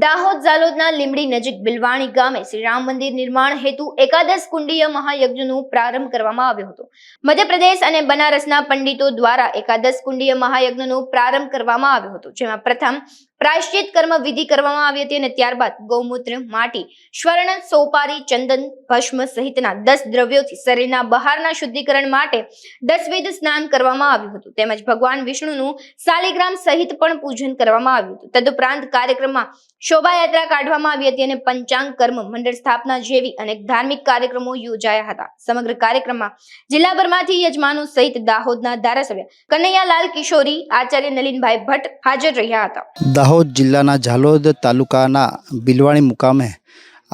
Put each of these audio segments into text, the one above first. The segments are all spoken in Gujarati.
દાહોદ ઝાલોદના લીંબડી નજીક બિલવાણી ગામે શ્રી રામ મંદિર નિર્માણ હેતુ એકાદશ કુંડીય મહાયજ્ઞનો પ્રારંભ કરવામાં આવ્યો હતો। મધ્યપ્રદેશ અને બનારસના પંડિતો દ્વારા એકાદશ કુંડીય મહાયજ્ઞનો પ્રારંભ કરવામાં આવ્યો હતો, જેમાં પ્રથમ પ્રાયશ્ચિત કર્મ વિધિ કરવામાં આવી હતી અને ત્યારબાદ ગૌમૂત્ર, માટી, સ્વર્ણ, સોપારી, ચંદન, ભસ્મ સહિતના 10 દ્રવ્યોથી શરીરના બહારના શુદ્ધિકરણ માટે 10 વિધ સ્નાન કરવામાં આવ્યું હતું, તેમજ ભગવાન વિષ્ણુનું શાલિગ્રામ સહિત પણ પૂજન કરવામાં આવ્યું હતું। તદુપરાંત કાર્યક્રમમાં શોભાયાત્રા કાઢવામાં આવી હતી અને પંચાંગ કર્મ, મંડળ સ્થાપના જેવી અનેક ધાર્મિક કાર્યક્રમો યોજાયા હતા। સમગ્ર કાર્યક્રમમાં જિલ્લાભરમાંથી યજમાનો સહિત દાહોદના ધારાસભ્ય કનૈયાલાલ કિશોરી, આચાર્ય નલિનભાઈ ભટ્ટ હાજર રહ્યા હતા। દાહોદ જિલ્લાના ઝાલોદ તાલુકાના બિલવાણી મુકામે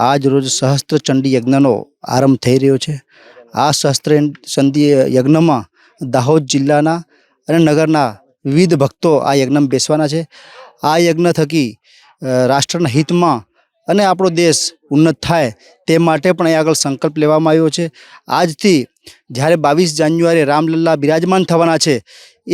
આજ રોજ સહસ્ત્ર ચંડી યજ્ઞનો આરંભ થઈ રહ્યો છે। આ સહસ્ત્ર ચંડી યજ્ઞમાં દાહોદ જિલ્લાના અને નગરના વિવિધ ભક્તો આ યજ્ઞમાં બેસવાના છે। આ યજ્ઞ થકી રાષ્ટ્રના હિતમાં અને આપણો દેશ ઉન્નત થાય તે માટે પણ અહીં આગળ સંકલ્પ લેવામાં આવ્યો છે। આજથી જ્યારે 22 જાન્યુઆરીએ રામલલ્લા બિરાજમાન થવાના છે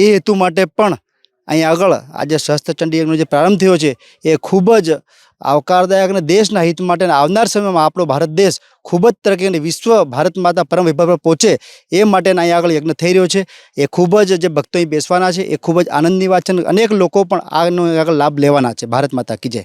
એ હેતુ માટે પણ અહીં આગળ આજે સહસ્ત્ર ચંડી યજ્ઞનો જે પ્રારંભ થયો છે એ ખૂબ જ આવકારદાયક અને દેશના હિત માટે આવનાર સમયમાં આપણો ભારત દેશ ખૂબ જ તરક્કી અને વિશ્વ ભારત માતા પરમ વૈભવ પર પહોંચે એ માટેના અહીં આગળ યજ્ઞ થઈ રહ્યો છે। એ ખૂબ જ જે ભક્તો અહીં બેસવાના છે એ ખૂબ જ આનંદની વાત છે અને અનેક લોકો પણ આનો આગળ લાભ લેવાના છે। ભારત માતા કી જય।